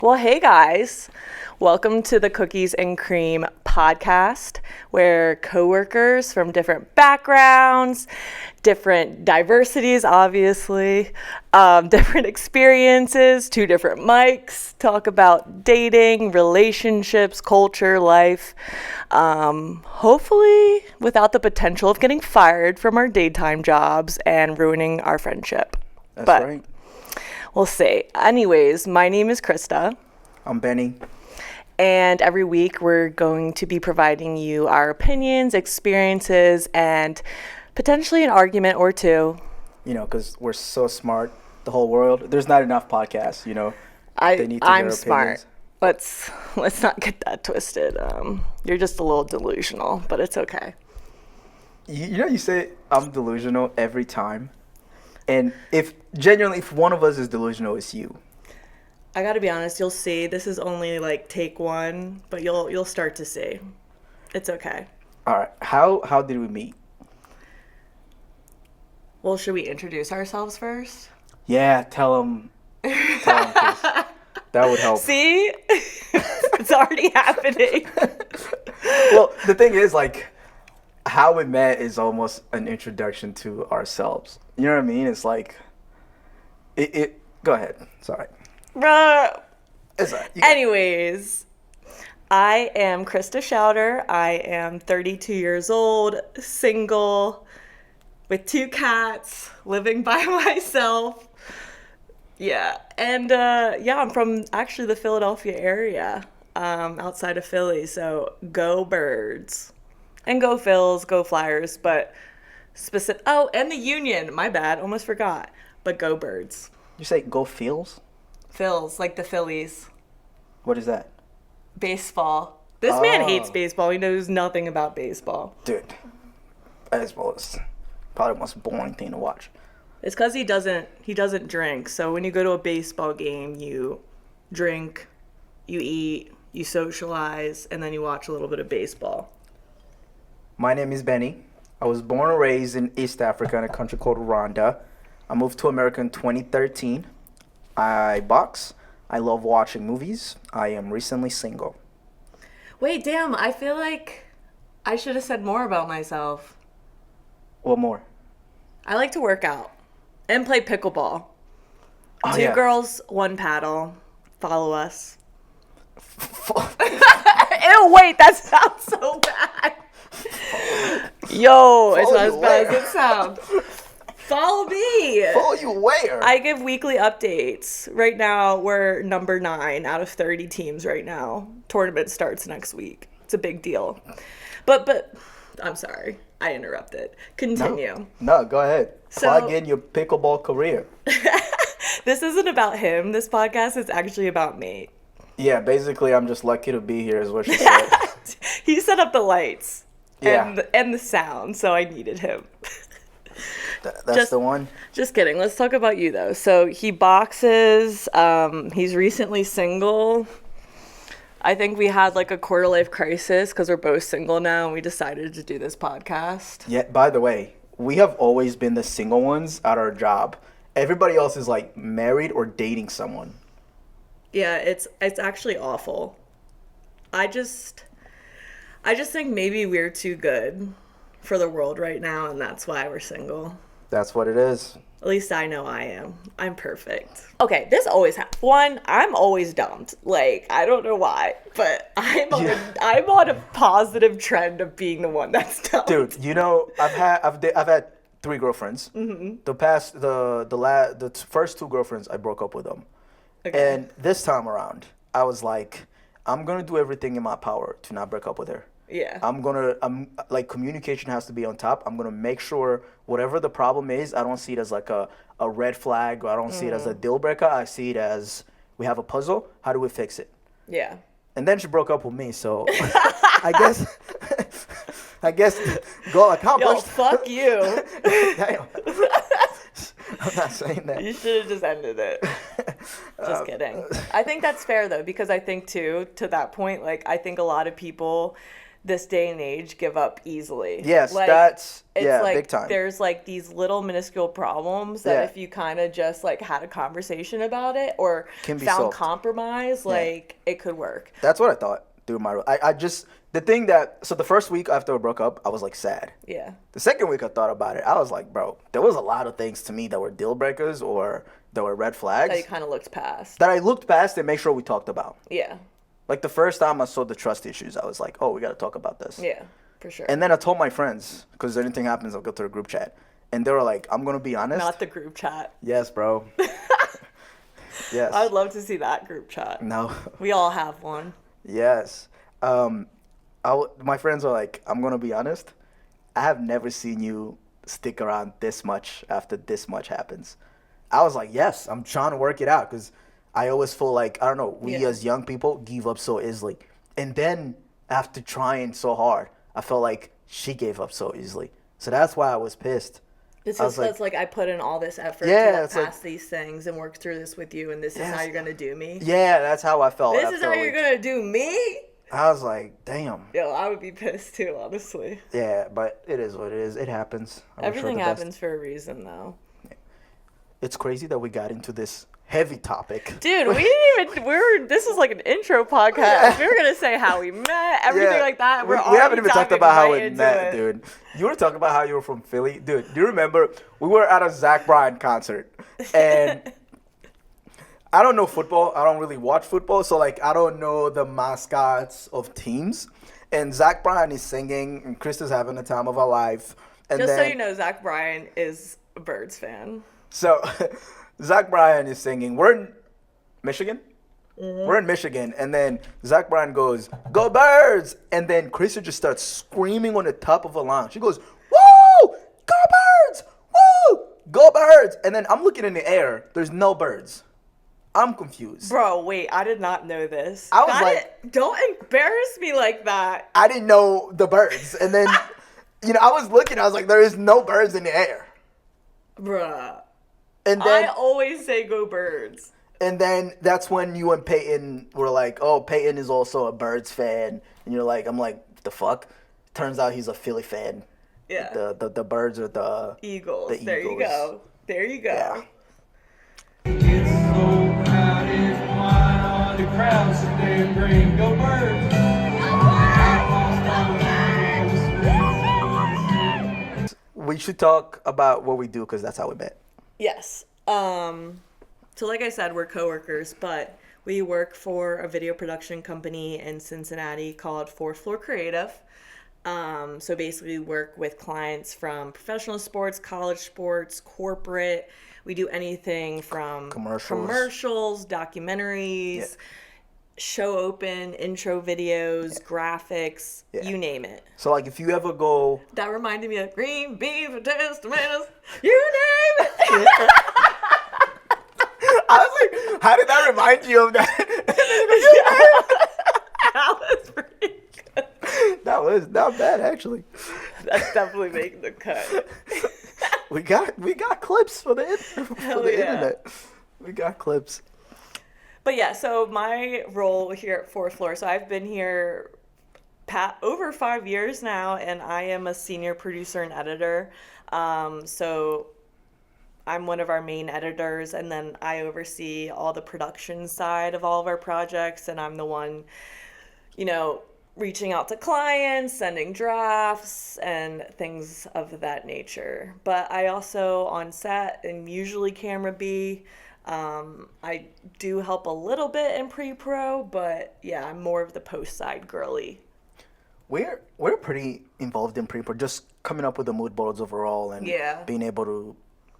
Well, hey guys, welcome to the Cookies and Cream podcast, where coworkers from different backgrounds, different diversities, obviously, different experiences, two different mics, talk about dating, relationships, culture, life, hopefully without the potential of getting fired from our daytime jobs and ruining our friendship. That's but right. We'll see. Anyways, my name is Krista. I'm Benny. And every week we're going to be providing you our opinions, experiences, and potentially an argument or two. You know, because we're so smart, the whole world. There's not enough podcasts, They need to I'm get our smart. opinions. Let's not get that twisted. You're just a little delusional, but it's okay. You say I'm delusional every time. And if one of us is delusional, it's you. I gotta be honest, you'll see. This is only like take one, but you'll start to see. It's okay. All right. How did we meet? Well, should we introduce ourselves first? Yeah, tell them. That would help. See? It's already happening. Well, the thing is, how we met is almost an introduction to ourselves. You know what I mean? It's like, go ahead. Sorry. Bruh. It's all right. Anyways, I am Krista Schauder. I am 32 years old, single, with 2 cats, living by myself. Yeah. And I'm from actually the Philadelphia area, outside of Philly. So go Birds. And go Phils, go Flyers, but specific. Oh, and the Union. My bad. Almost forgot. But go Birds. You say go Phils? Phils, like the Phillies. What is that? Baseball. This man hates baseball. He knows nothing about baseball. Dude, baseball is probably the most boring thing to watch. It's because he doesn't drink. So when you go to a baseball game, you drink, you eat, you socialize, and then you watch a little bit of baseball. My name is Benny. I was born and raised in East Africa in a country called Rwanda. I moved to America in 2013. I box. I love watching movies. I am recently single. Wait, damn, I feel like I should have said more about myself. What more? I like to work out and play pickleball. Oh, 2 yeah. girls, 1 paddle. Follow us. Ew, wait, that sounds so bad. Yo, it's not as bad as it sounds. Follow me. Follow you where? I give weekly updates. Right now, we're number 9 out of 30 teams right now. Tournament starts next week. It's a big deal. But I'm sorry. I interrupted. Continue. No, go ahead. So- Plug in your pickleball career. This isn't about him. This podcast is actually about me. Yeah, basically, I'm just lucky to be here, is what she said. He set up the lights Yeah. and the sound, so I needed him. That's the one. Just kidding. Let's talk about you, though. So he boxes. He's recently single. I think we had like a quarter life crisis because we're both single now, and we decided to do this podcast. Yeah, by the way, we have always been the single ones at our job. Everybody else is like married or dating someone. Yeah, it's actually awful. I just think maybe we're too good for the world right now, and that's why we're single. That's what it is. At least I know I am. I'm perfect. Okay, this always happens. One, I'm always dumped. Like, I don't know why, but I'm on a positive trend of being the one that's dumped. Dude, I've had 3 girlfriends. Mm-hmm. The first 2 girlfriends, I broke up with them. Okay. And this time around, I was like, I'm gonna do everything in my power to not break up with her. Yeah. I'm like, communication has to be on top. I'm gonna make sure whatever the problem is, I don't see it as like a red flag, or I don't see it as a deal breaker. I see it as, we have a puzzle. How do we fix it? Yeah. And then she broke up with me, so I guess goal accomplished. Yo, fuck you. Damn. I'm not saying that. You should have just ended it. Just kidding. I think that's fair, though, because I think, too, to that point, like, I think a lot of people, this day and age give up easily. Yes, like, that's it's yeah, like big time. there's like these little minuscule problems that Yeah. if you kind of just like had a conversation about it or Can be found solved. compromise, Yeah. like it could work. That's what I thought through my. I just the thing that so the first week after we broke up, I was like sad. Yeah. The second week I thought about it, I was like, bro, there was a lot of things to me that were deal breakers or that were red flags That you kind of looked past. that I looked past and made sure we talked about. Yeah. Like the first time I saw the trust issues, I was like, oh, we got to talk about this. Yeah, for sure. And then I told my friends, because if anything happens, I'll go to the group chat. And they were like, I'm going to be honest. Not the group chat. Yes, bro. Yes. I would love to see that group chat. No. We all have one. Yes. My friends were like, I'm going to be honest. I have never seen you stick around this much after this much happens. I was like, yes, I'm trying to work it out because I always feel like, I don't know, we Yeah. as young people give up so easily. And then after trying so hard, I felt like she gave up so easily. So that's why I was pissed. It's I was just that's like I put in all this effort Yeah, to look it's like- past these things and work through this with you, and this is Yes. how you're gonna do me. Yeah, that's how I felt. This after is how a you're week. gonna do me. I was like, damn. Yo, I would be pissed too, honestly. Yeah, but it is what it is. It happens. I wish her Everything the best. happens for a reason, though. It's crazy that we got into this heavy topic. Dude, we didn't even. This is like an intro podcast. We were gonna say how we met, everything Yeah. like that. We We're haven't even talked talking about how right we into met, it. dude. You were talking about how you were from Philly. Dude, do you remember we were at a Zach Bryan concert and I don't know football. I don't really watch football, so like I don't know the mascots of teams. And Zach Bryan is singing and Krista's having the time of her life. And Just so then, you know, Zach Bryan is a Birds fan. So Zach Bryan is singing. We're in Michigan. We're in Michigan, and then Zach Bryan goes, "Go Birds!" And then Krista just starts screaming on the top of her lungs. She goes, "Woo! Go Birds! Woo! Go Birds!" And then I'm looking in the air. There's no birds. I'm confused. Bro, wait, I did not know this. I was like- don't embarrass me like that. I didn't know the birds. And then, I was looking. I was like, there is no birds in the air. Bruh. And I then, always say go Birds. and then that's when you and Peyton were like, "Oh, Peyton is also a Birds fan." And you're like, "I'm like, the fuck?" Turns out he's a Philly fan. Yeah. The Birds are the Eagles. the There you Eagles. go. There you go. Yeah. It's so crowded, why are the crowds so damn green? Go Birds! We should talk about what we do because that's how we met. Yes. So like I said, we're coworkers, but we work for a video production company in Cincinnati called Fourth Floor Creative. So basically work with clients from professional sports, college sports, corporate. We do anything from commercials, documentaries, show open, intro videos, graphics, you name it. So like if you ever go, That reminded me of green beans, potatoes, tomatoes, you name it. I was like, how did that remind you of that? That was pretty good. That was not bad actually. That's definitely making the cut. We got clips for the Hell yeah. internet. We got clips. But yeah, so my role here at Fourth Floor, so I've been here over 5 years now, and I am a senior producer and editor. So I'm one of our main editors, and then I oversee all the production side of all of our projects, and I'm the one, reaching out to clients, sending drafts, and things of that nature. But I also, on set, am usually camera B. I do help a little bit in pre-pro, but yeah, I'm more of the post side girly. We're pretty involved in pre-pro, just coming up with the mood boards overall and Yeah. being able to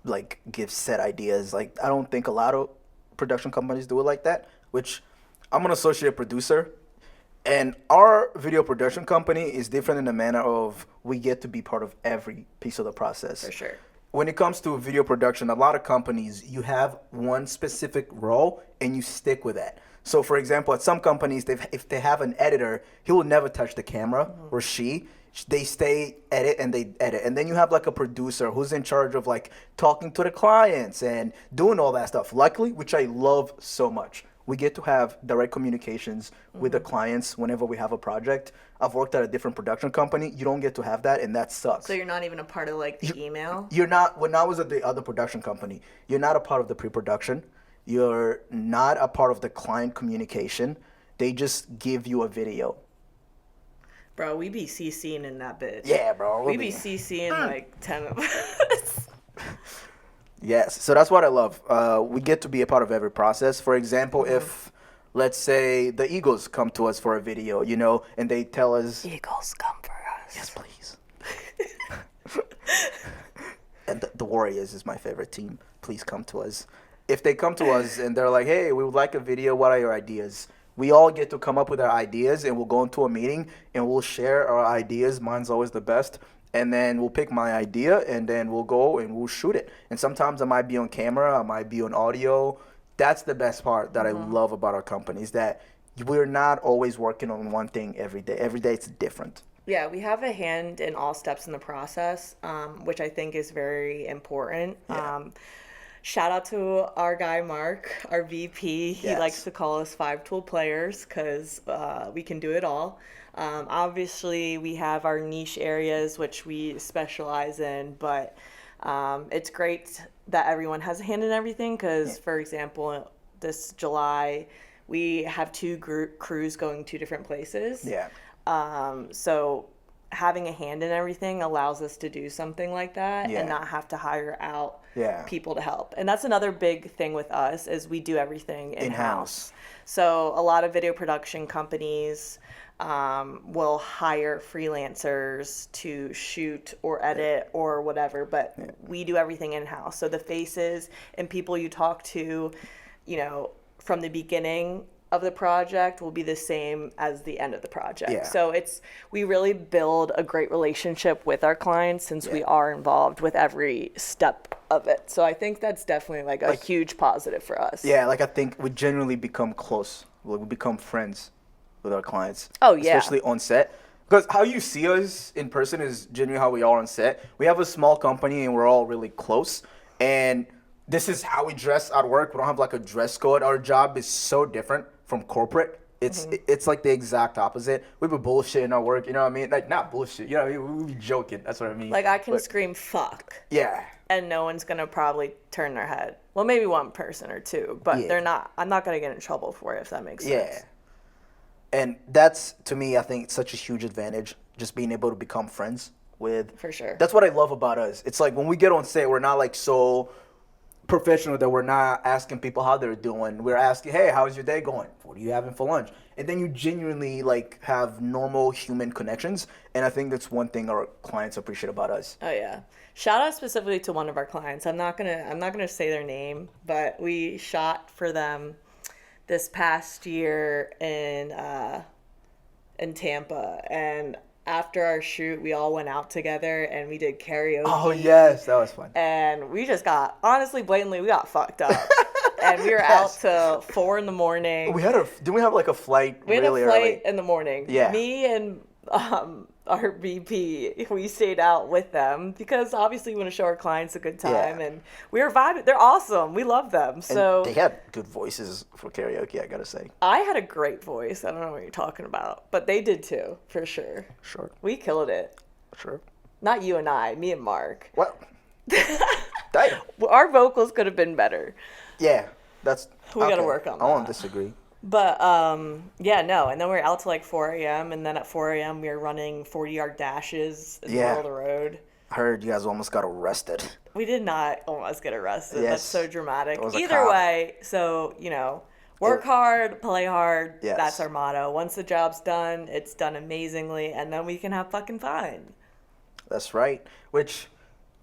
like give set ideas. Like I don't think a lot of production companies do it like that, which I'm an associate producer. And our video production company is different in the manner of we get to be part of every piece of the process. For sure. When it comes to video production, a lot of companies, you have one specific role and you stick with that. So, for example, at some companies, if they have an editor, he will never touch the camera or she. They stay edit and they edit. And then you have like a producer who's in charge of like talking to the clients and doing all that stuff. Luckily, which I love so much. we get to have direct communications with the Mm-hmm. clients whenever we have a project. I've worked at a different production company. You don't get to have that, and that sucks. So you're not even a part of like the You- email? You're not, when I was at the other production company, you're not a part of the pre-production. You're not a part of the client communication. They just give you a video. Bro, we be CCing in that bitch. Yeah, bro. We be CCing like 10 of us. Yes, so that's what I love. We get to be a part of every process. For example, if, let's say, the Eagles come to us for a video, you know, and they tell us, Eagles come for us. yes, please. And the Warriors is my favorite team. Please come to us. If they come to us and they're like, hey, we would like a video, what are your ideas? We all get to come up with our ideas, and we'll go into a meeting and we'll share our ideas. Mine's always the best. And then we'll pick my idea, and then we'll go and we'll shoot it. And sometimes I might be on camera, I might be on audio. That's the best part that I love about our company, is that we're not always working on one thing every day. Every day it's different. Yeah, we have a hand in all steps in the process, which I think is very important. Yeah. Shout out to our guy Mark, our VP. He Yes. likes to call us 5-tool players because we can do it all. Obviously, we have our niche areas which we specialize in, but it's great that everyone has a hand in everything because, for example, this July, we have two crews going to different places. Yeah. So having a hand in everything allows us to do something like that Yeah. and not have to hire out Yeah. people to help. And that's another big thing with us is we do everything in-house. In-house. So a lot of video production companies will hire freelancers to shoot or edit or whatever, but we do everything in-house. So the faces and people you talk to, you know, from the beginning of the project will be the same as the end of the project. Yeah. So we really build a great relationship with our clients since we Yeah. are involved with every step of it. So I think that's definitely like a huge positive for us. Yeah, like I think we generally become close. Like we become friends with our clients. Oh, yeah. Especially on set. Because how you see us in person is generally how we are on set. We have a small company and we're all really close. And this is how we dress at work. We don't have like a dress code. Our job is so different from corporate. It's like the exact opposite. We be bullshitting our work, you know what I mean? Like not bullshit, you know what I mean? We be joking. That's what I mean. Like I can But- scream fuck Yeah. and no one's gonna probably turn their head. Well, maybe one person or two, but Yeah. they're not. I'm not gonna get in trouble for it if that makes Yeah. sense. And that's, to me, I think, such a huge advantage, just being able to become friends with. For sure. That's what I love about us. It's like when we get on set, we're not like so professional that we're not asking people how they're doing. We're asking, hey, how's your day going? What are you having for lunch? And then you genuinely like have normal human connections. And I think that's one thing our clients appreciate about us. Oh yeah. Shout out specifically to one of our clients. I'm not gonna say their name, but we shot for them this past year in Tampa, and after our shoot, we all went out together and we did karaoke. Oh, yes. That was fun. And we just got, honestly, blatantly, we got fucked up. And we were out till 4 in the morning. Didn't we have like a flight We had really a flight early? in the morning. Yeah. Me and our VP, we stayed out with them because obviously we want to show our clients a good time. Yeah. And we were vibing. They're awesome. We love them. And So they had good voices for karaoke, I gotta say. I had a great voice. I don't know what you're talking about. But they did too, for sure. Sure. We killed it. Sure. Not you and I, me and Mark. Well, damn. Our vocals could have been better. Yeah, that's. We gotta work on I won't that. disagree. But yeah, no. And then we were out till like 4 a.m. And then at 4 a.m. we were running 40-yard dashes in the Yeah. middle of the road. I heard you guys almost got arrested. We did not almost get arrested. Yes. That's so dramatic. There was a Either cop. way, so, you know, work hard, play hard. Yes. That's our motto. Once the job's done, it's done amazingly. And then we can have fucking fun. That's right. Which,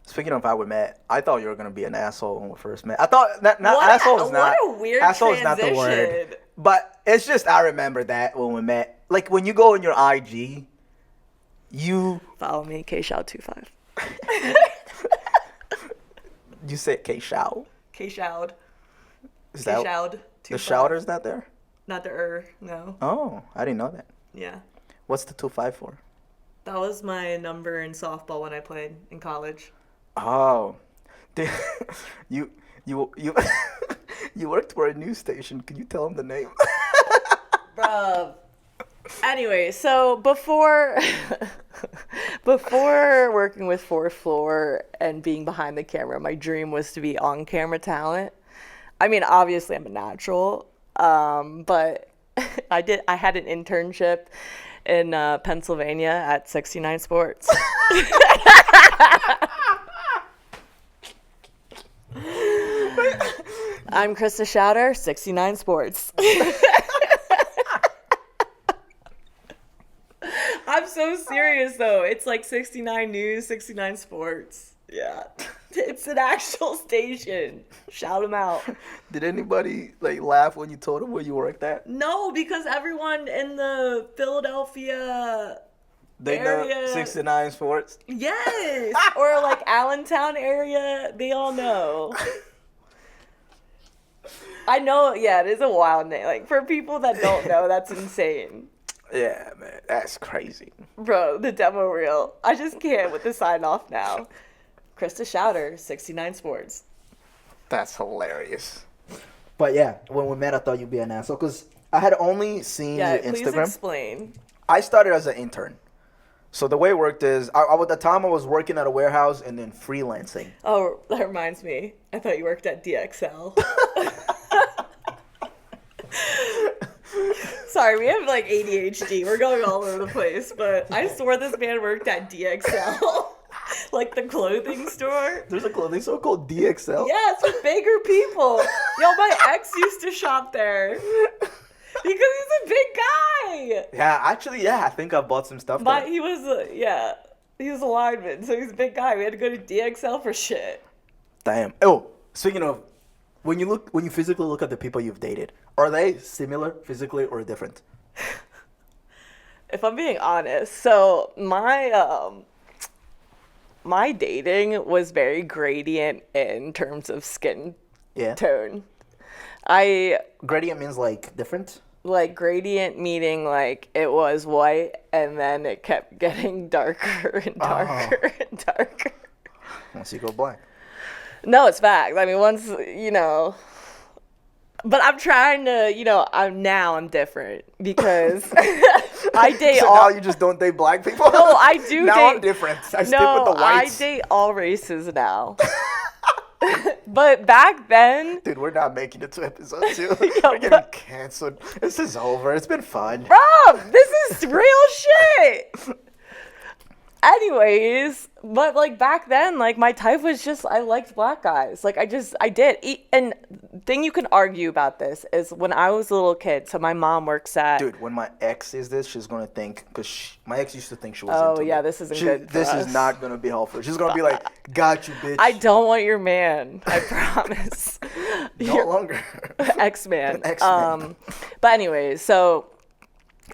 speaking of how we met, I thought you were gonna be an asshole when we first met. I thought not What asshole is what not. a weird asshole is not the word. transition. But it's just I remember that when we met. Like when you go on your IG, you Follow me, KShout25. say K Shao. KShout. Is that KShout25. the shouter's not there? Not the no. Oh, I didn't know that. Yeah. What's the 2-5 for? That was my number in softball when I played in college. Oh, you you You worked for a news station. Can you tell him the name? Bruh. Anyway, so before working with Fourth Floor and being behind the camera, my dream was to be on camera talent. I mean, obviously I'm a natural, but I had an internship in Pennsylvania at 69 Sports. I'm Krista Schauder, 69 Sports. I'm so serious though. It's like 69 News, 69 Sports. Yeah. It's an actual station. Shout them out. Did anybody like laugh when you told them where you worked at? No, because everyone in the Philadelphia They area, know 69 Sports. yes, or like Allentown area, they all know. I know, yeah, it is a wild name. Like for people that don't know, that's insane. Yeah, man, that's crazy. Bro, the demo reel. I just can't with the sign off now. Krista Schauder, 69 Sports. That's hilarious. But yeah, when we met, I thought you'd be an asshole because I had only seen Yeah, your please Instagram. explain. I started as an intern. So the way it worked is, at the time I was working at a warehouse and then freelancing. Oh, that reminds me. I thought you worked at DXL. Sorry, we have like ADHD. We're going all over the place, but I swore this man worked at DXL. Like the clothing store. There's a clothing store called DXL? Yeah, it's for bigger people. Yo, my ex used to shop there. Because he's a big guy. Yeah, actually, yeah, I think I bought some stuff But there. he was, he was a lineman, so he's a big guy. We had to go to DXL for shit. Damn. Oh, speaking of, when you physically look at the people you've dated, are they similar physically or different? If I'm being honest, so my dating was very gradient in terms of skin Yeah. tone. Gradient means like different? Like gradient meaning like it was white and then it kept getting darker and darker and darker. Once you go black. No, it's facts. I mean, once, but I'm trying to, I'm different because I date So all. now you just don't date black people? No, I do now date. I'm different. I stick No, with the whites. I date all races now. But back then, Dude, we're not making it to episode 2. Yo, We're getting but- canceled. This is over. It's been fun. Rob, this is real shit. Anyways, but like back then, like my type was just I liked black guys. Like I did. And thing you can argue about this is when I was a little kid. So my mom works at. Dude, when my ex is this, she's gonna think because my ex used to think she was. Oh, into yeah, me. this isn't good for This us. is not gonna be helpful. She's gonna be like, "Got you, bitch." I don't want your man. I promise. no longer. X-Man. X-Man. But anyways, so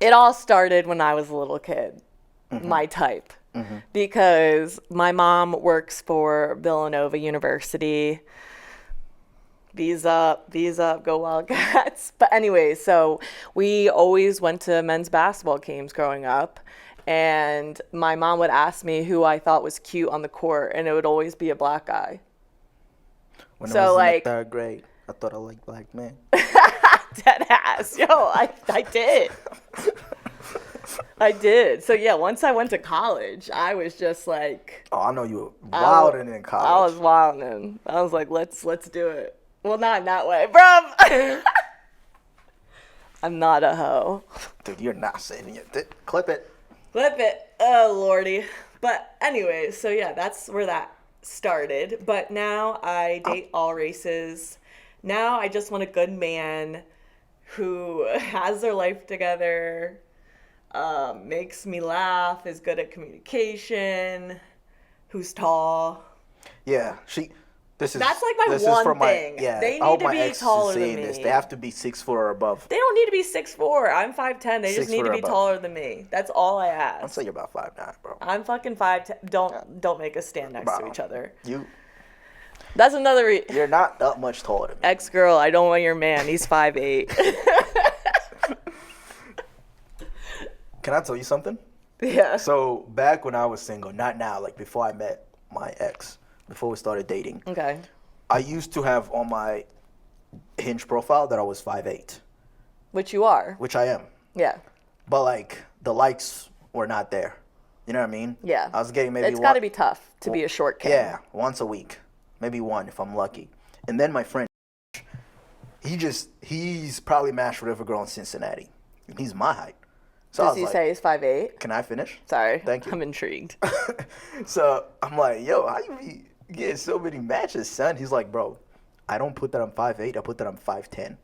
it all started when I was a little kid. My type. Because my mom works for Villanova University. V's up, go Wildcats. But anyway, so we always went to men's basketball games growing up. And my mom would ask me who I thought was cute on the court, and it would always be a black guy. When So, I was like- in the 3rd grade, I thought I liked black men. Dead ass. Yo, I did. I did. So yeah, once I went to college, I was just like Oh, I know you were wilding in college. I was wilding. I was like, let's do it. Well, not in that way, bruv. I'm not a hoe. Dude, you're not saving it. Clip it. Flip it. Oh, lordy. But anyway, so yeah, that's where that started. But now I date all races. Now I just want a good man who has their life together, makes me laugh, is good at communication, who's tall. Yeah, That's like my one thing. Yeah, They I hope need to my be ex is taller than seeing this. me. They have to be 6'4" or above. They don't need to be 6'4". I'm 5'10". They just 6 need foot to or be above. taller than me. That's all I I'd ask. say you're about 5'9", bro. I'm fucking 5'10". Don't make us stand next to Bro. each other. That's another You're not that much taller than me. ex-girl. I don't want your man. He's 5'8". Can I tell you something? Yeah. So back when I was single, not now, like before I met my ex, before we started dating, Okay. I used to have on my Hinge profile that I was 5'8", Which you are. which I am. Yeah. But like the likes were not there. You know what I mean? Yeah. I was getting maybe It's got to be tough to be a short king. Yeah, once a week, maybe one if I'm lucky. And then my friend, he's probably matched with every girl in Cincinnati. And he's my height. So I Does was he like, say he's 5'8"? can I finish? Sorry. Thank you. I'm intrigued. So I'm like, yo, how you be getting so many matches, son? He's like, bro, I don't put that I'm 5'8", I put that I'm 5'10".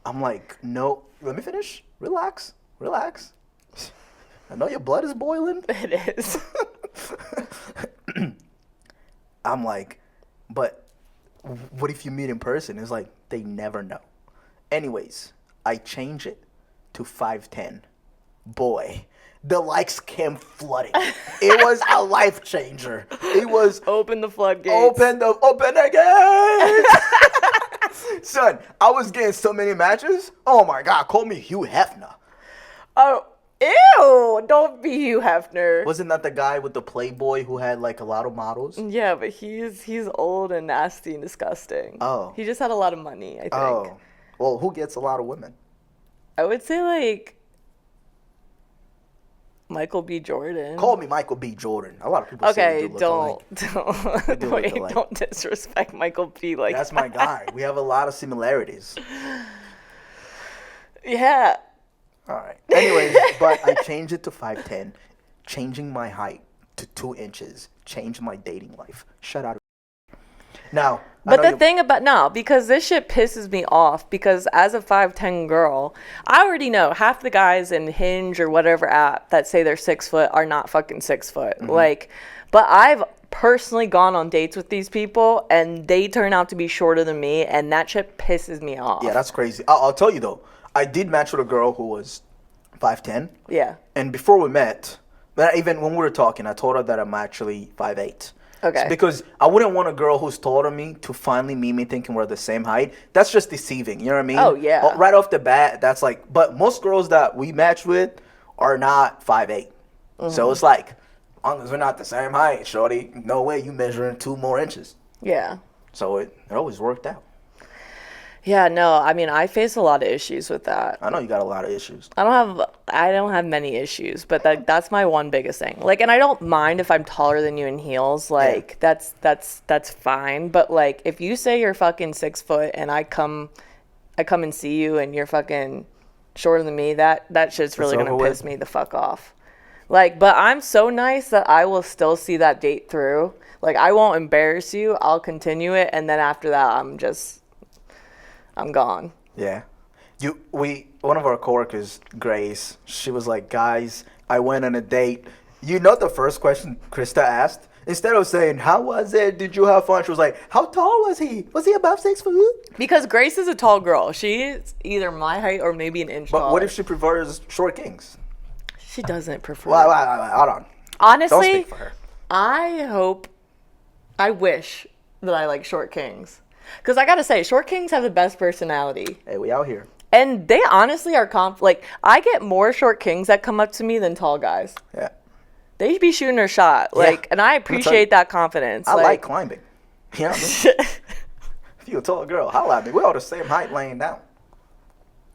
I'm like, no, let me finish. Relax. I know your blood is boiling. It is. I'm like, but what if you meet in person? It's like, they never know. Anyways, I change it to 5'10". Boy, the likes came flooding. It was a life changer. It was Open the floodgates. open the gates. Son, I was getting so many matches. Oh my God, call me Hugh Hefner. Oh, ew. Don't be Hugh Hefner. Wasn't that the guy with the Playboy who had like a lot of models? Yeah, but he's old and nasty and disgusting. Oh. He just had a lot of money, I think. Oh, well, who gets a lot of women? I would say like Michael B. Jordan. Call me Michael B. Jordan. A lot of people say Okay, we do look alike. don't do look wait, alike. don't disrespect Michael B. like That's my guy. We have a lot of similarities. Yeah. All right. Anyways, but I changed it to 5'10", changing my height to 2 inches, changed my dating life. Shut out. Now, But the thing about no, because this shit pisses me off because as a 5'10" girl, I already know half the guys in Hinge or whatever app that say they're 6 foot are not fucking 6 foot. Mm-hmm. Like, but I've personally gone on dates with these people and they turn out to be shorter than me and that shit pisses me off. Yeah, that's crazy. I'll tell you though, I did match with a girl who was 5'10". Yeah. And before we met, but even when we were talking, I told her that I'm actually 5'8". Okay. It's because I wouldn't want a girl who's taller than me to finally meet me thinking we're the same height. That's just deceiving. You know what I mean? Oh, yeah. Right off the bat, that's like, but most girls that we match with are not 5'8". Mm-hmm. So it's like, as long as we're not the same height, shorty, no way you measuring 2 more inches. Yeah. So it always worked out. Yeah, no, I mean, I face a lot of issues with that. I know you got a lot of issues. I don't have many issues, but that's my one biggest thing. Like, and I don't mind if I'm taller than you in heels. Like, that's fine. But like, if you say you're fucking 6 foot and I come and see you and you're fucking shorter than me, that shit's really gonna piss me the fuck off. Like, but I'm so nice that I will still see that date through. Like, I won't embarrass you. I'll continue it, and then after that, I'm gone. Yeah. One of our coworkers, Grace, she was like, guys, I went on a date. You know the first question Krista asked? Instead of saying, how was it? Did you have fun? She was like, how tall was he? Was he above 6 foot? Because Grace is a tall girl. She's either my height or maybe an inch But taller. what if she prefers short kings? She doesn't prefer. Well, hold on. Don't Honestly, speak for her. I wish that I like short kings. Because I gotta say, short kings have the best personality. Hey, we out here. And they honestly are like, I get more short kings that come up to me than tall guys. Yeah. They should be shooting their shot. Like, and I appreciate that confidence. I like climbing. You know what I mean? If you're a tall girl, holla at me. We're all the same height laying down.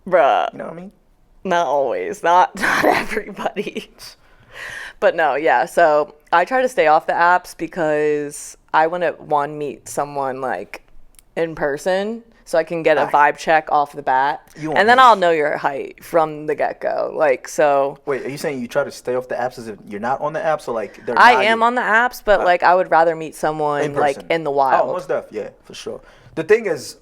Bruh. You know what I mean? Not always. Not everybody. But no, yeah. So I try to stay off the apps because I want to, meet someone like in person so I can get a vibe check off the bat. And then I'll know your height from the get-go. Like, so. Wait, are you saying you try to stay off the apps as if you're not on the apps, or like they're I am on the apps, but like I would rather meet someone like in the wild. Oh, most definitely. Yeah, for sure. The thing is,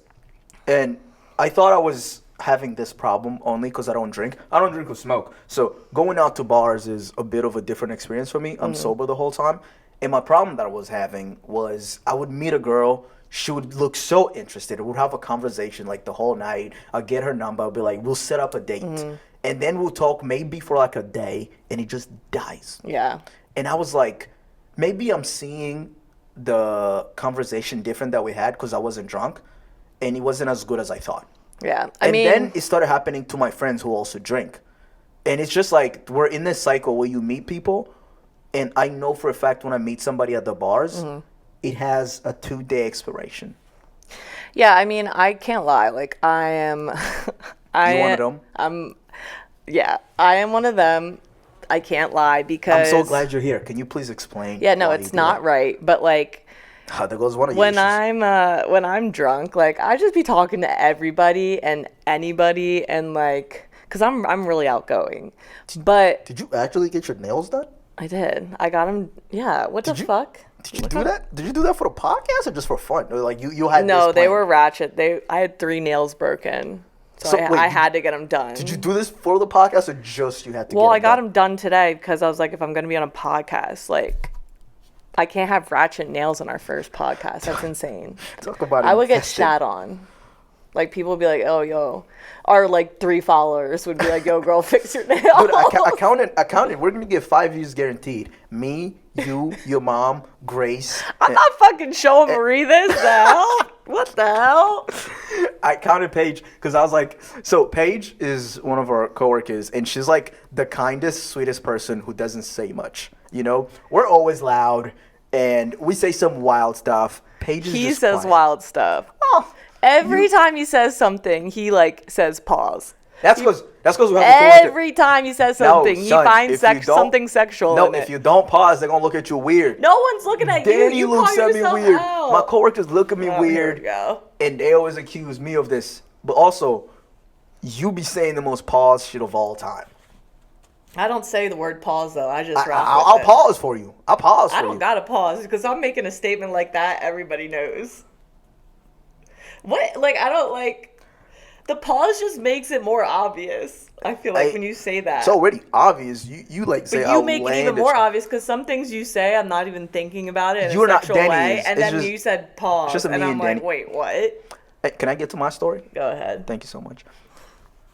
and I thought I was having this problem only because I don't drink. I don't drink or smoke. So going out to bars is a bit of a different experience for me. I'm sober the whole time. And my problem that I was having was I would meet a girl. She would look so interested. We'd have a conversation like the whole night. I'll get her number. I'll be like, we'll set up a date. And then we'll talk maybe for like a day. And it just dies. Yeah. And I was like, maybe I'm seeing the conversation different that we had because I wasn't drunk. And it wasn't as good as I thought. Yeah. And then it started happening to my friends who also drink. And it's just like we're in this cycle where you meet people. And I know for a fact when I meet somebody at the bars, it has a 2-day expiration. Yeah, I mean, I can't lie. Like, I am. You one of them? Yeah, I am one of them. I can't lie I'm because. so glad you're here. Can you please explain? Yeah, no, why you it's do not that? right. But like, There goes one of your when issues. when I'm drunk, like I just be talking to everybody and anybody, and like, cause I'm really outgoing. But Did you actually get your nails done? I did. I got him. Yeah. What the you- fuck? Did you do that? Did you do that for the podcast or just for fun? Or like you had No, this they plan? were ratchet. I had 3 nails broken, so, So, wait, I did- had to get them done. Did you do this for the podcast or just you had to Well, get I got done? them done today because I was like, if I'm gonna be on a podcast, like, I can't have ratchet nails on our first podcast. That's insane. Talk about I would get infested. shat on. Like, people would be like, oh, yo. Or, like, 3 followers would be like, yo, girl, fix your nails. Dude, I counted. We're gonna get 5 views guaranteed. Me, you, your mom, Grace. I'm not fucking showing Marie this. The hell? What the hell? I counted Paige because I was like, so Paige is one of our coworkers, and she's like the kindest, sweetest person who doesn't say much. You know, we're always loud, and we say some wild stuff. Paige is He just says quiet. wild stuff. Oh, Every time he says something, he, like, says pause. that's because we have a coworker. Every time he says No, something, he son, finds if you don't- something sexual No, in if it. you don't pause, they're gonna look at you weird. No one's looking at you. Danny You looks call at me yourself weird. out. My coworkers look at me Oh, here we weird, go. and they always accuse me of this. But also, you be saying the most pause shit of all time. I don't say the word pause, though. I just rock I'll with it. pause for you. I'll pause for I you. don't gotta pause because I'm making a statement like that. Everybody knows. What? Like, I don't like. The pause just makes it more obvious. I feel like when you say that. It's already obvious. You like say But you make it even outlandish- more obvious because some things you say, I'm not even thinking about it in You're a not- sexual Danny way, is. and It's then just- you said pause, just a and me I'm and like, Danny. wait, what? Hey, can I get to my story? Go ahead. Thank you so much.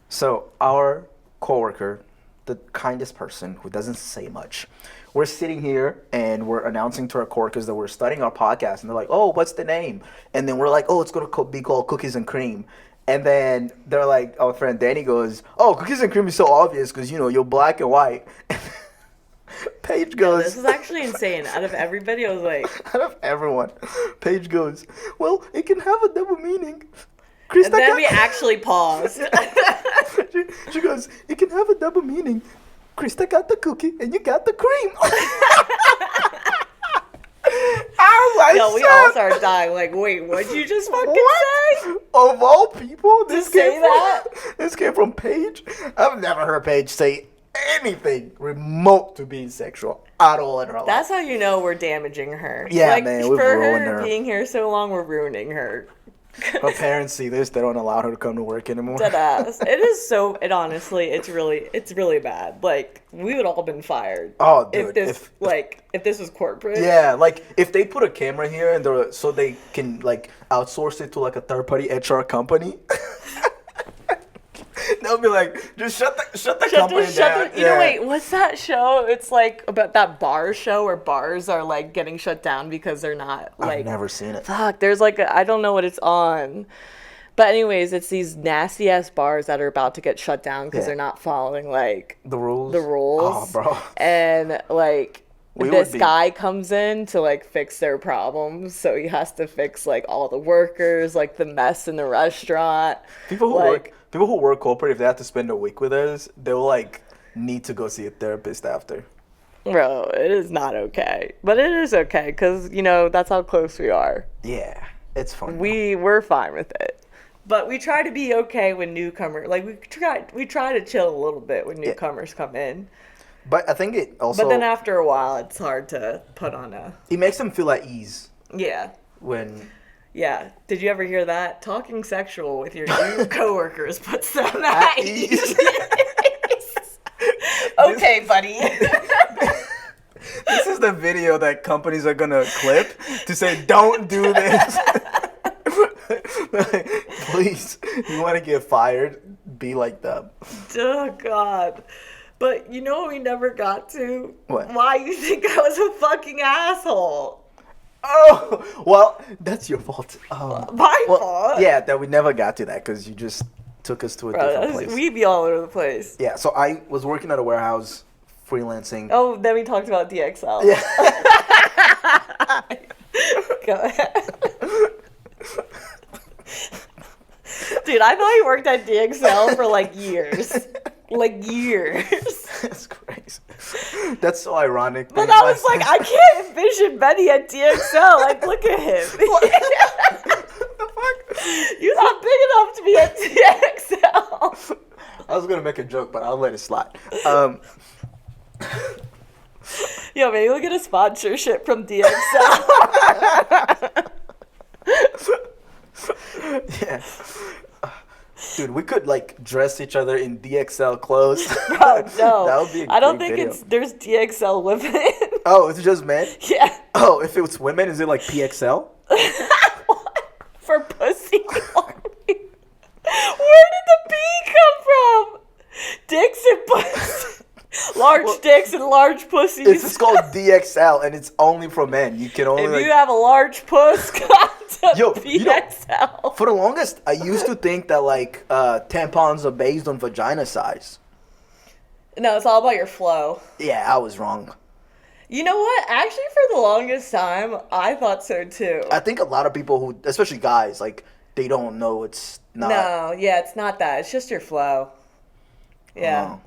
So our coworker, the kindest person who doesn't say much, we're sitting here and we're announcing to our coworkers that we're starting our podcast, and they're like, "Oh, what's the name?" And then we're like, "Oh, it's gonna be called Cookies and Cream." And then they're like, our friend Danny goes, "Oh, Cookies and Cream is so obvious because you're black and white." Paige goes, This is actually insane. Out of everybody, I was like, out of everyone, Paige goes, "Well, it can have a double meaning." Krista and then got- we actually paused. she goes, "It can have a double meaning. Krista got the cookie and you got the cream." No, we all started dying. Like, wait, what'd you just fucking say? Of all people, this say came that? from this came from Paige. I've never heard Paige say anything remote to being sexual at all in her life. That's how you know we're damaging her. Yeah, like, man, we've for ruined her her. being here so long, we're ruining her. Her parents see this; they don't allow her to come to work anymore. Dead ass. It is so. It honestly, it's really bad. Like, we would all been fired. Oh, dude, if this if this was corporate. Yeah, like if they put a camera here and so they can like outsource it to like a third party HR company. They'll be like, just shut the company down. You know, wait, what's that show? It's like about that bar show where bars are like getting shut down because they're not like. I've never seen it. Fuck, there's like I don't know what it's on. But anyways, it's these nasty ass bars that are about to get shut down because Yeah. they're not following like The rules. rules. Oh, bro. And like We this would be- guy comes in to like fix their problems, so he has to fix like all the workers, like the mess in the restaurant. People like, who work corporate, if they have to spend a week with us, they'll like need to go see a therapist after. Bro, it is not okay. But it is okay because, that's how close we are. Yeah, it's fun. We're fine with it. But we try to be okay when newcomers, like we try to chill a little bit when newcomers come in. But I think it also But then after a while, it's hard to put on it makes them feel at ease yeah. when Yeah. Did you ever hear that? Talking sexual with your new coworkers puts them at ease. Okay, buddy. This is the video that companies are gonna clip to say, "Don't do this." Please, you want to get fired? Be like them. Oh, God. But you know what we never got to? What? Why you think I was a fucking asshole? Oh, well, that's your fault. My fault? Yeah, that we never got to that because you just took us to a different place. We be all over the place. Yeah, so I was working at a warehouse, freelancing. Oh, then we talked about DXL. Yeah. Go ahead. Dude, I thought he worked at DXL for like years. Like years. That's crazy. That's so ironic. But I was like, I can't envision Benny at DXL. Like, look at him. the fuck? You're not big enough to be at DXL. I was gonna make a joke, but I'll let it slide. Yo, maybe we'll get a sponsorship from DXL. Yeah. Dude, we could like dress each other in DXL clothes. Bro, no. That would be a I don't great think video. there's DXL women. Oh, it's just men? Yeah. Oh, if it's women, is it like PXL? For pussy. Where did the B come from? Dicks and pussy. Large dicks and large pussies. It's just called DXL, and it's only for men. You can only If like, you have a large puss, come to Yo, PXL. for the longest, I used to think that like tampons are based on vagina size. No, it's all about your flow. Yeah, I was wrong. You know what? Actually, for the longest time, I thought so too. I think a lot of people who, especially guys, like they don't know it's not. No, yeah, it's not that. It's just your flow. Yeah. Oh.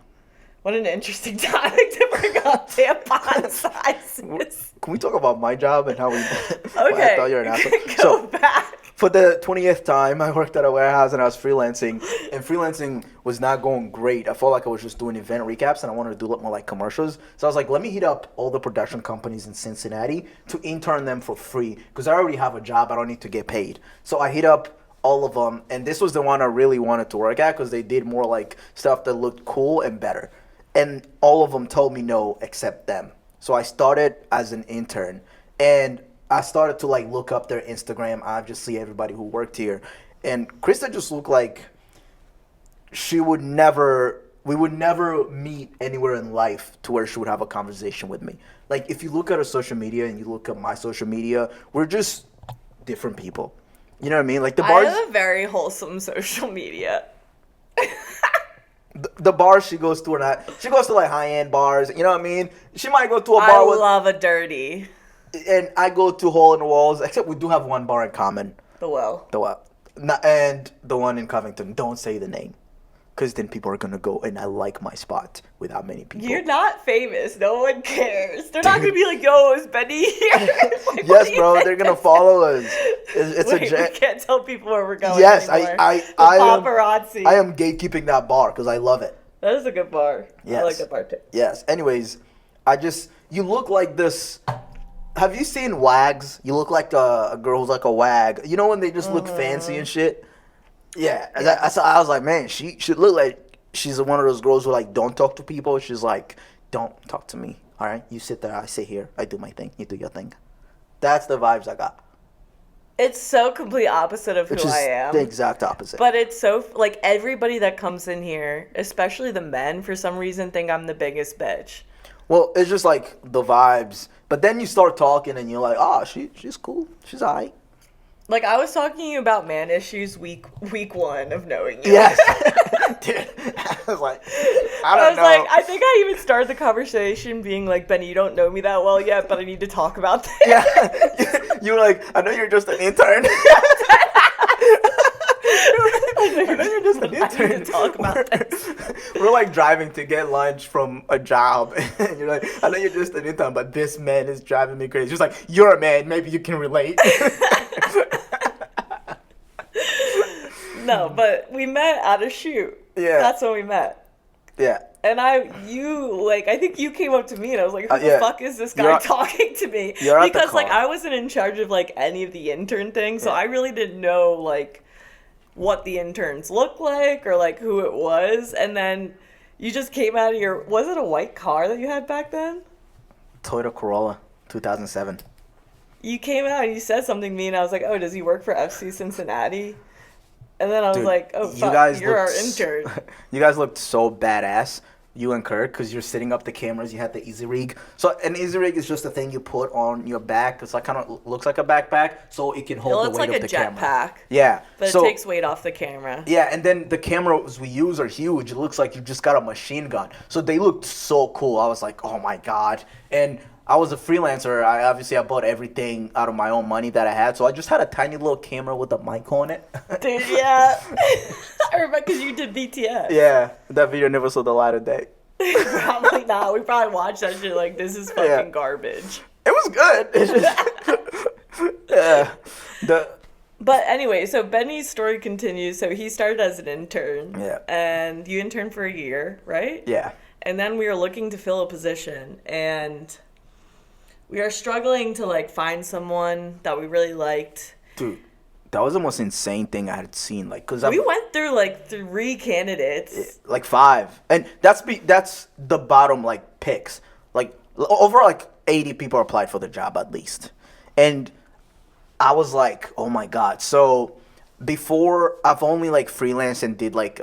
What an interesting topic to bring up, tampon sizes. Can we talk about my job and how we? Okay. I thought you were an asshole. Go back. For the 20th time, I worked at a warehouse and I was freelancing. And freelancing was not going great. I felt like I was just doing event recaps and I wanted to do a lot more like commercials. So I was like, let me hit up all the production companies in Cincinnati to intern them for free. Because I already have a job. I don't need to get paid. So I hit up all of them. And this was the one I really wanted to work at because they did more like stuff that looked cool and better. And all of them told me no except them. So I started as an intern. And I started to like look up their Instagram. I just see everybody who worked here, and Krista just looked like we would never meet anywhere in life to where she would have a conversation with me. Like if you look at her social media and you look at my social media, we're just different people. You know what I mean? Like the bars. I have a very wholesome social media. The bars she goes to, she goes to like high end bars. You know what I mean? She might go to a bar I with. love a dirty. And I go to Hole in the Walls, except we do have one bar in common. The well. And the one in Covington. Don't say the name. Because then people are going to go and I like my spot without many people. You're not famous. No one cares. They're not going to be like, yo, is Benny here? Like, yes, bro. They're going to follow us. It's Wait, we can't tell people where we're going Yes, anymore. I paparazzi. I am gatekeeping that bar because I love it. That is a good bar. Yes. I like that bar too. Yes. Anyways, you look like this. Have you seen wags? You look like a girl who's like a wag. You know when they just look fancy and shit? Yeah. I was like, man, she should look like she's one of those girls who like don't talk to people. She's like, don't talk to me. All right? You sit there. I sit here. I do my thing. You do your thing. That's the vibes I got. It's so complete opposite of Which who is I am. the exact opposite. But it's so, like, everybody that comes in here, especially the men, for some reason think I'm the biggest bitch. Well, it's just like the vibes. But then you start talking and you're like, oh, she's cool. She's all right. Like, I was talking to you about man issues week one of knowing you. Yes. Dude, I was like, I don't know. I think I even started the conversation being like, Benny, you don't know me that well yet, but I need to talk about this. Yeah. You were like, I know you're just an intern. I know you're just an intern. I need to talk about this. We're like driving to get lunch from a job. And you're like, I know you're just an intern, but this man is driving me crazy. Just like, you're a man. Maybe you can relate. No, but we met at a shoot. Yeah. That's when we met. Yeah. And I think you came up to me and I was like, who the Yeah. fuck is this guy talking to me? You're at the Because, like, car. I wasn't in charge of, like, any of the intern things, so I really didn't know, like, what the interns looked like or, like, who it was. And then you just came out of your, was it a white car that you had back then? Toyota Corolla, 2007. You came out and you said something to me and I was like, oh, does he work for FC Cincinnati? And then I was Dude, like, oh, fuck, you're our intern. You guys looked so badass, you and Kirk, because you're setting up the cameras. You had the Easy Rig. So an Easy Rig is just a thing you put on your back. It's like kind of looks like a backpack, so it can hold the It's weight like of a the camera. jetpack. Yeah. But so, it takes weight off the camera. Yeah, and then the cameras we use are huge. It looks like you just got a machine gun. So they looked so cool. I was like, oh my God. And I was a freelancer. I bought everything out of my own money that I had. So I just had a tiny little camera with a mic on it. Dude, yeah. I remember because you did BTS. Yeah, that video never saw the light of day. Probably not. We probably watched that shit like, this is fucking garbage. It was good. It's just, yeah. But anyway, so Benny's story continues. So he started as an intern. Yeah. And you interned for a year, right? Yeah. And then we were looking to fill a position. And we are struggling to, like, find someone that we really liked. Dude, that was the most insane thing I had seen. Like, cause We went through, like, 3 candidates. like 5, and that's the bottom like picks. Like over like 80 people applied for the job at least, and I was like, oh my god. So before, I've only like freelanced and did like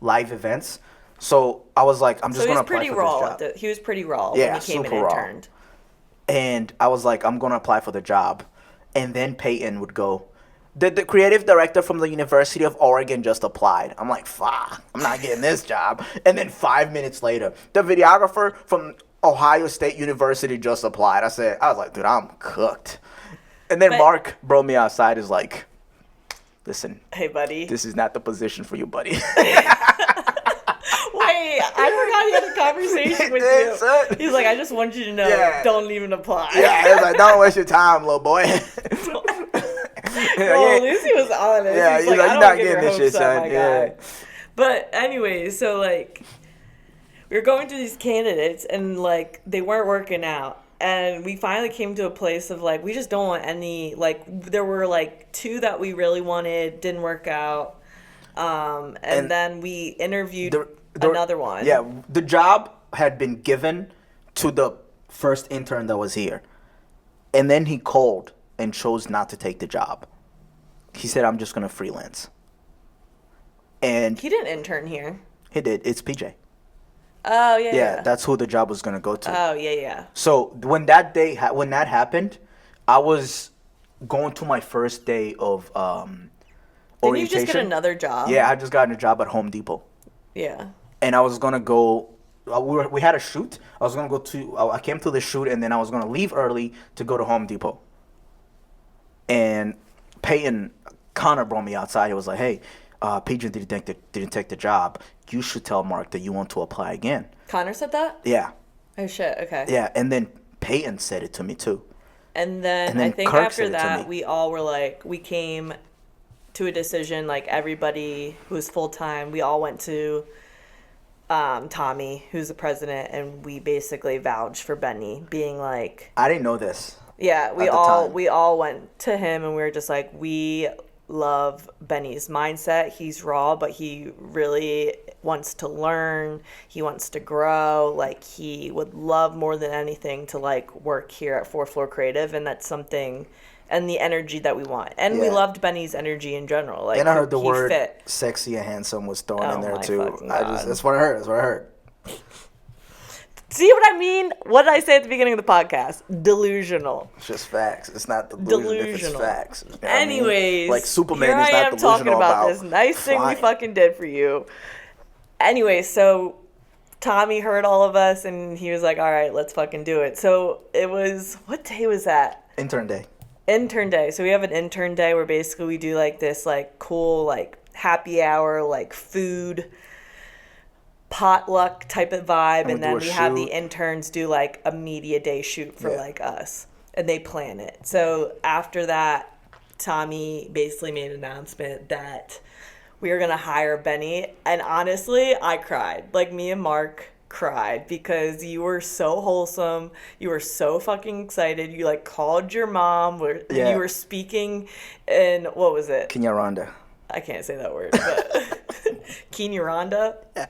live events. So I was like, I'm just gonna apply for this job. He was pretty raw Yeah, when he came super and raw. interned. And I was like, I'm gonna apply for the job, and then Peyton would go, the creative director from the University of Oregon just applied. I'm like, fuck, I'm not getting this job. And then 5 minutes later, the videographer from Ohio State University just applied. I was like, dude, I'm cooked. And then Mark brought me outside, is like, listen, hey, buddy. this is not the position for you, buddy. Wait, I forgot he had a conversation with you. Son. He's like, I just want you to know, don't even apply. Yeah, he was like, don't waste your time, little boy. Well, at least he was honest. Yeah, he's he's like, I you're don't not get your getting this hopes shit, up, son. my Yeah. guy. But anyway, so like, we were going through these candidates, and like, they weren't working out. And we finally came to a place of like, we just don't want any, like, there were like 2 that we really wanted, didn't work out. And then we interviewed another one. Yeah, the job had been given to the first intern that was here. And then he called and chose not to take the job. He said, I'm just going to freelance. And He didn't intern here. he did. It's PJ. Oh, yeah. Yeah, that's who the job was going to go to. Oh, yeah. So when that happened, I was going to my first day of Didn't you orientation. just get another job? Yeah, I just got a job at Home Depot. Yeah. And I was gonna go. We had a shoot. I was gonna go to. I came to the shoot, and then I was gonna leave early to go to Home Depot. And Peyton Connor brought me outside. He was like, "Hey, PJ didn't take the job. You should tell Mark that you want to apply again." Connor said that? Yeah. Oh, shit. Okay. Yeah, and then Peyton said it to me too. And then I think Kirk after said it to that, me. we all were like, we came to a decision, like everybody who's full-time, we all went to Tommy, who's the president, and we basically vouched for Benny, being like, I didn't know this. yeah, at the time. we all went to him, and we were just like, we love Benny's mindset. He's raw, but he really wants to learn. He wants to grow. Like, he would love more than anything to like work here at 4th Floor Creative, and that's something, and the energy that we want. And we Yeah. loved Benny's energy in general. Like, And I heard the he word fit. "sexy" and "handsome" was thrown Oh in there my too. fucking God. That's what I heard. That's what I heard. See what I mean? What did I say at the beginning of the podcast? Delusional. It's just facts. It's not delusional if it's Delusional. facts. You know what I mean? Anyways, like Superman here is I not am delusional talking about this nice thing we flying. fucking did for you. Anyway, so Tommy heard all of us, and he was like, all right, let's fucking do it. So it was, what day was that? Intern day. Intern day. So we have an intern day where basically we do like this like cool like happy hour, like food potluck type of vibe, And we and then do a we have the shoot. interns do like a media day shoot for Yeah. like us, and they plan it. So after that, Tommy basically made an announcement that we were gonna hire Benny, and honestly, I cried. Like, me and Mark cried because you were so wholesome. You were so fucking excited. You like called your mom. Yeah. You were speaking in, what was it? Kinyarwanda. I can't say that word, but Kinyarwanda. Yeah.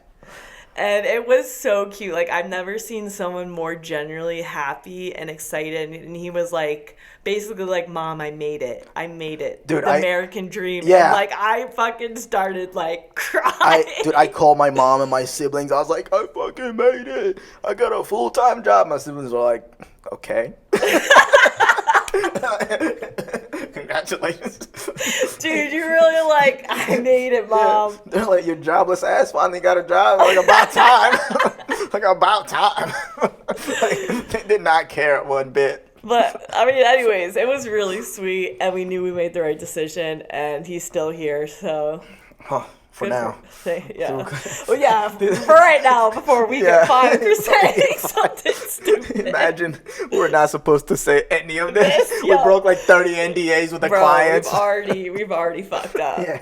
And it was so cute. Like, I've never seen someone more genuinely happy and excited. And he was like, basically like, Mom, I made it. I made it. Dude, the I- American dream. Yeah. And like, I fucking started like crying. I called my mom and my siblings. I was like, I fucking made it. I got a full-time job. My siblings were like, okay. Congratulations. Dude, you really like, I made it, Mom. They're like, your jobless ass finally got a job. Like, about time. Like, about time. Like, they did not care one bit. But I mean, anyways, it was really sweet, and we knew we made the right decision, and he's still here, so. Oh, for Good now. Yeah. Well, yeah, for right now, before we get fined for saying something stupid. Imagine we're not supposed to say any of this. We Yo. broke like 30 NDAs with the Bro, clients. we've already fucked up. Yeah.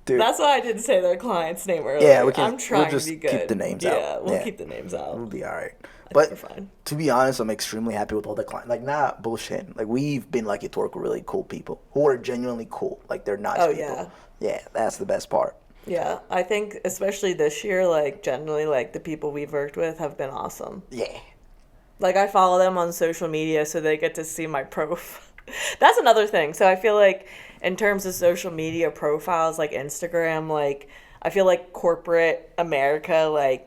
Dude. That's why I didn't say their client's name earlier. Yeah, we can. I'm trying We'll just to be good. keep the names out. Yeah, we'll keep the names out. We'll be all right. We're But fine. to be honest, I'm extremely happy with all the clients. Like, not bullshit. Like, we've been lucky to work with really cool people who are genuinely cool. Like, they're nice people. Yeah. Yeah, that's the best part. Yeah, I think especially this year, like generally, like the people we've worked with have been awesome. Yeah. Like I follow them on social media, so they get to see my profile. That's another thing. So I feel like in terms of social media profiles, like Instagram, like I feel like corporate America, like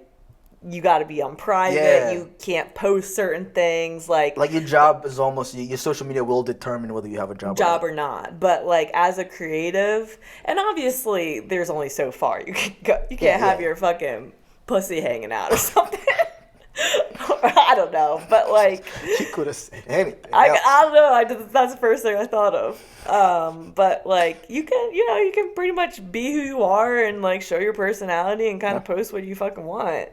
you got to be on private. Yeah. You can't post certain things, like Like, your job is almost, your social media will determine whether you have a job or not. But like as a creative, and obviously there's only so far you can go. You can't have your fucking pussy hanging out or something. I don't know, but like You could have said anything. I else. don't know. That's the first thing I thought of. But like you can pretty much be who you are and like show your personality and kind of post what you fucking want.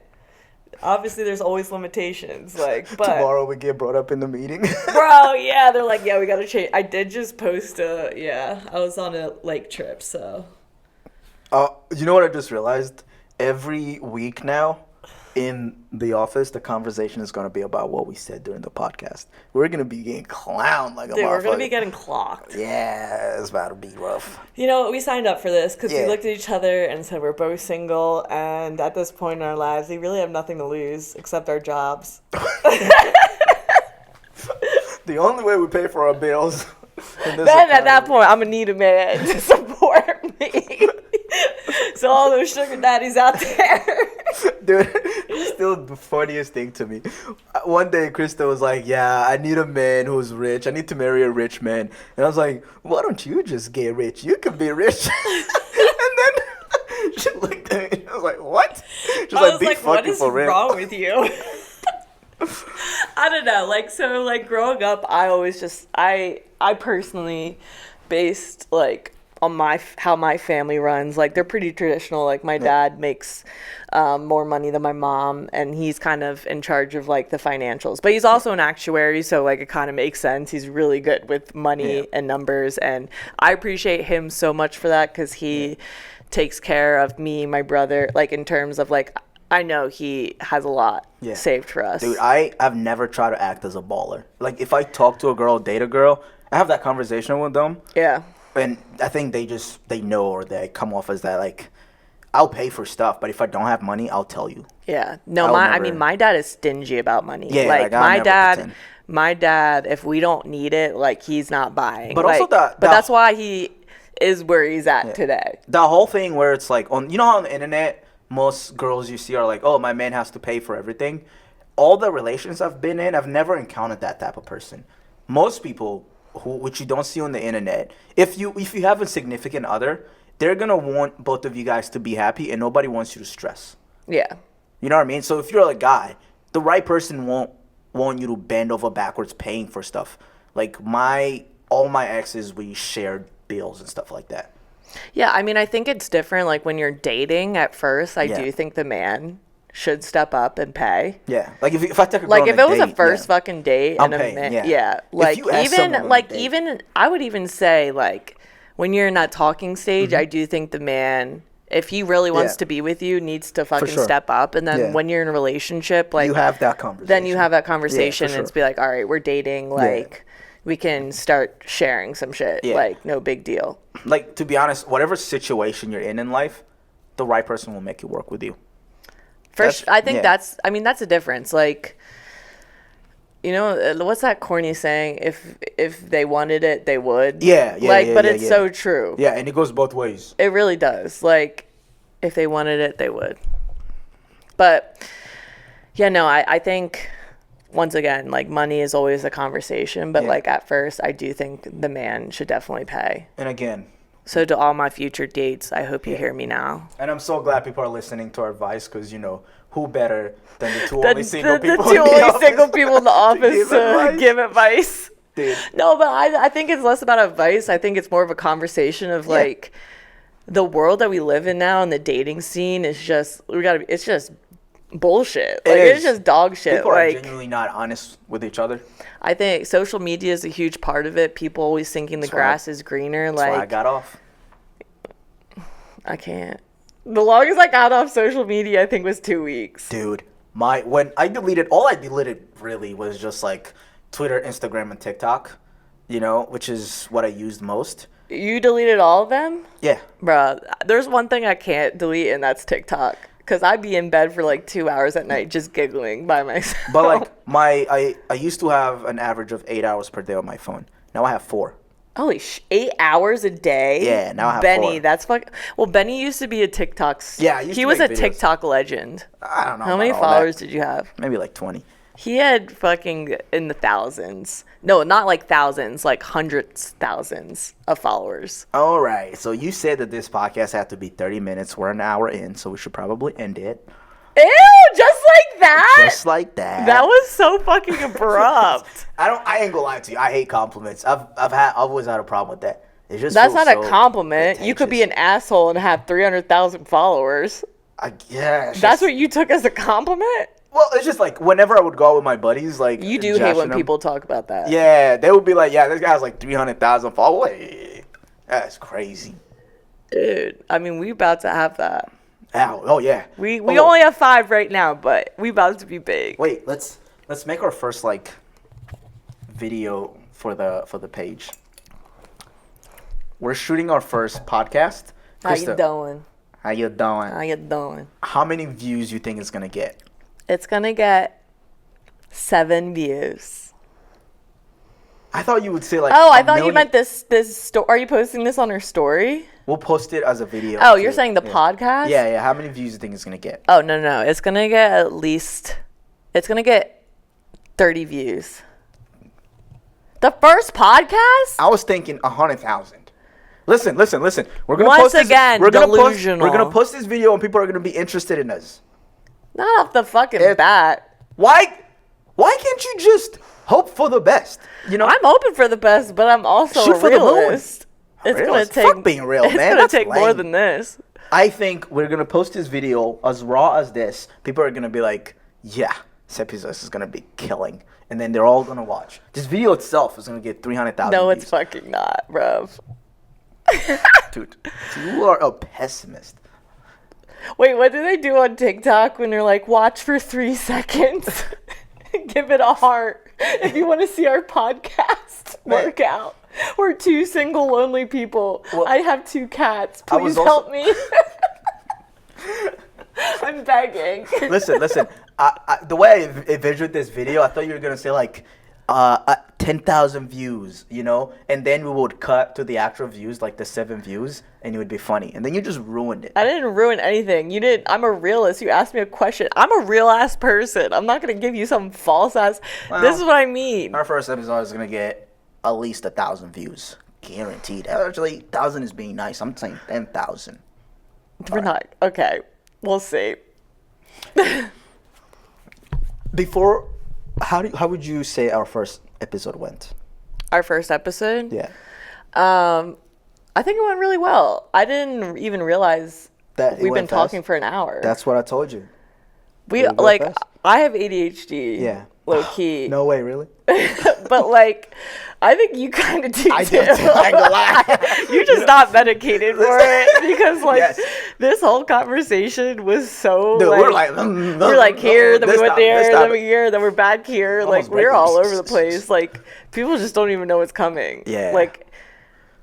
Obviously, there's always limitations. Like, but Tomorrow we get brought up in the meeting. bro, yeah, they're like, yeah, we gotta change. I did just post I was on a lake trip, so. You know what I just realized? Every week now, in the office, the conversation is going to be about what we said during the podcast. We're going to be getting clowned like a Dude, motherfucker. we're gonna be getting clocked. Yeah, it's about to be rough. You know, we signed up for this because Yeah. we looked at each other and said we're both single, and at this point in our lives, we really have nothing to lose except our jobs. The only way we pay for our bills. in this Then at that economy- point, I'm gonna need a man to support me. So all those sugar daddies out there. Dude, it's still the funniest thing to me. One day, Krista was like, yeah, I need a man who's rich. I need to marry a rich man. And I was like, why don't you just get rich? You can be rich. And then she looked at me. I was like, what? She's I was be like, what fucking is for real. wrong with you? I don't know. Like, so, like, growing up, I always just, I personally based, like, on how my family runs. Like, they're pretty traditional. Like, my dad makes more money than my mom, and he's kind of in charge of, like, the financials. But he's also an actuary, so, like, it kind of makes sense. He's really good with money and numbers, and I appreciate him so much for that because he takes care of me, my brother, like, in terms of, like, I know he has a lot saved for us. Dude, I've never tried to act as a baller. Like, if I talk to a girl, date a girl, I have that conversation with them. Yeah. And I think they know, or they come off as that, like, I'll pay for stuff, but if I don't have money, I'll tell you. Yeah. No, I my dad is stingy about money. Yeah, like I'll never pretend. my dad, if we don't need it, like, he's not buying. But like, also but that's why he is where he's at today. The whole thing where it's like, you know how on the internet, most girls you see are like, oh, my man has to pay for everything. All the relations I've been in, I've never encountered that type of person. Most people, which you don't see on the internet, if you have a significant other, they're gonna want both of you guys to be happy, and nobody wants you to stress. Yeah. You know what I mean? So if you're a guy, the right person won't want you to bend over backwards paying for stuff. Like, all my exes, we shared bills and stuff like that. Yeah, I mean, I think it's different. Like, when you're dating at first, I do think the man should step up and pay. Yeah, like if I take a girl Like, if on a it was a date, first fucking date I'm and a paying, man, yeah. like, If you ask someone on a date- even I would even say, like, when you're in that talking stage, I do think the man, if he really wants to be with you, needs to fucking sure. step up. And then when you're in a relationship, like, you have that conversation. then you have that conversation Yeah, for and it's sure. be like, all right, we're dating, like, we can start sharing some shit. Yeah. Like, no big deal. Like, to be honest, whatever situation you're in life, the right person will make it work with you. I think yeah. that's a difference. Like, you know, what's that corny saying? If they wanted it, they would. Yeah, But it's so true. Yeah, and it goes both ways. It really does. Like, if they wanted it, they would. But yeah, no, I think once again, like, money is always a conversation, but like, at first, I do think the man should definitely pay. And again, So to all my future dates, I hope you hear me now. and I'm so glad people are listening to our advice because, you know, who better than the two The, only single the people two in the only office single people in the office give to advice? give advice. Dude. No, but I think it's less about advice. I think it's more of a conversation of like the world that we live in now, and the dating scene is just it's just bullshit. Like it's just dog shit. People are like genuinely not honest with each other. I think social media is a huge part of it. People always thinking the grass is greener. That's Like why I got off. I can't. The longest I got off social media, I think, was 2 weeks. Dude, when I deleted, all I deleted really was just like Twitter, Instagram, and TikTok, you know, which is what I used most. You deleted all of them? Yeah. Bruh, there's one thing I can't delete, and that's TikTok. Because I'd be in bed for like 2 hours at night just giggling by myself. But like I used to have an average of 8 hours per day on my phone. Now I have 4. Holy 8 hours a day? Yeah, now I have Benny, 4. that's Well, Benny used to be a TikTok. Yeah, he was a make videos. TikTok legend. I don't know. How many about all followers that. did you have? Maybe like 20. He had fucking in the thousands. No, not like thousands, like hundreds, thousands of followers. All right. So you said that this podcast had to be 30 minutes. We're an hour in, so we should probably end it. Ew, just like that? Just like that. That was so fucking abrupt. I ain't gonna lie to you. I hate compliments. I've always had a problem with that. It just That's feels not a so compliment. You could be an pretentious. asshole and have 300,000 followers. I guess. That's what you took as a compliment? Well, it's just like whenever I would go out with my buddies, like You do hate Josh when and them, people talk about that. Yeah, they would be like, "Yeah, this guy has like 300,000 followers." That's crazy. Dude, I mean, we about to have that. Ow. Oh yeah. We Oh, only have 5 right now, but we about to be big. Wait. Let's make our first like video for the page. We're shooting our first podcast. How you Krista, doing? How you doing? How you doing? How many views you think it's gonna get? It's gonna get 7 views. I thought you would say like. Oh, I a thought you million. meant this story. Are you posting this on our story? We'll post it as a video. Oh, too. you're saying the Yeah. podcast? Yeah, yeah. How many views do you think it's gonna get? Oh, no. It's gonna get at least. It's gonna get 30 views. The first podcast? I was thinking 100,000. Listen. We're gonna Once post this. again, We're delusional. gonna post this video, and people are gonna be interested in us. Not off the fucking It- bat. Why can't you just hope for the best? You know, I'm open for the best, but I'm also Shoot a for the moon. realist. It's gonna Realist? take. Fuck being real, it's man. gonna That's take more lame. than this. I think we're gonna post this video as raw as this. People are gonna be like, "Yeah, this episode is gonna be killing," and then they're all gonna watch. This video itself is gonna get 300,000. No, it's views. fucking not, bruv. Dude, you are a pessimist. Wait, what do they do on TikTok when they're like, watch for 3 seconds? Give it a heart if you want to see our podcast work out. We're 2 single, lonely people. Well, I have 2 cats. I was Please also- help me. I'm begging. Listen. The way I envisioned this video, I thought you were gonna say like 10,000 views, you know, and then we would cut to the actual views, like the 7 views, and it would be funny. And then you just ruined it. I didn't ruin anything. You didn't. I'm a realist. You asked me a question. I'm a real ass person. I'm not gonna give you some false ass. Well, This is what I mean. Our first episode is gonna get at least 1,000 views, guaranteed. Actually, 1,000 is being nice. I'm saying 10,000. We're not. Okay. We'll see. Before, how would you say our first episode went? Our first episode. Yeah, I think it went really well. I didn't even realize that it we've been went talking fast? for an hour. That's what I told you. we Did it go like fast? I have ADHD. Yeah. Low key. No way, really. But like, I think you kind of do I too. did too. I ain't gonna lie. You're just not medicated for it because like Yes. this whole conversation was so Dude, like, we're like, we're like here, then we went there, then we're here, then we're back here. Like Almost we're breaking. all over the place. Like people just don't even know what's coming. Yeah. Like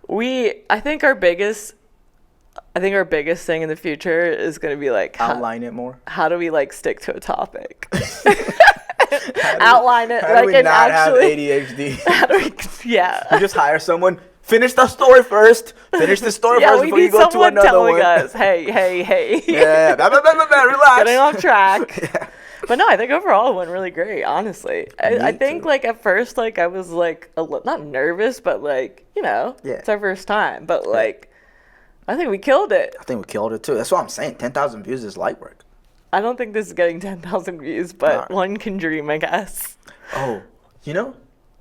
I think our biggest thing in the future is going to be like Outline it more. how do we like stick to a topic? Outline it How like do we and not actually have ADHD? how do we, yeah. You just hire someone. Finish the story first. Finish the story Yeah, first we before you need go to someone another telling one. us, hey. Yeah, blah, blah, blah, blah, blah, relax. Getting off track. Yeah. But no, I think overall it went really great, honestly. I think too. like at first, like I was like not nervous, but like, you know, Yeah. it's our first time. But like, I think we killed it. I think we killed it too. That's what I'm saying. 10,000 views is light work. I don't think this is getting 10,000 views, but Nah. one can dream, I guess. Oh, you know,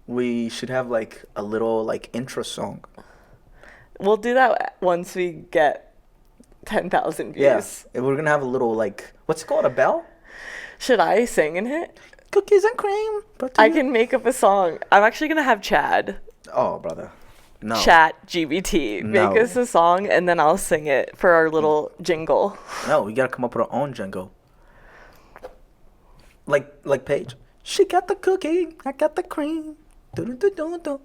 we should have like a little like intro song. We'll do that once we get 10,000 views. Yes, we're gonna have a little like what's it called? A bell? Should I sing in it? Cookies and cream. I can make up a song. I'm actually going to have Chad. Oh, brother. No. Chat GBT. No. Make us a song and then I'll sing it for our little jingle. No, we gotta come up with our own jingle. Like Paige. She got the cookie, I got the cream. Do-do-do-do-do.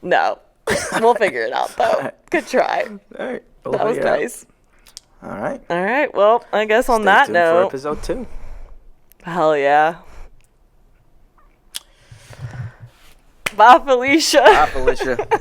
No. We'll figure it out though. Alright. Good try. All right. That was nice. All right. All right. Well, I guess on Stay that tuned for note. episode 2. Hell yeah. Bye, Felicia. Bye, Felicia.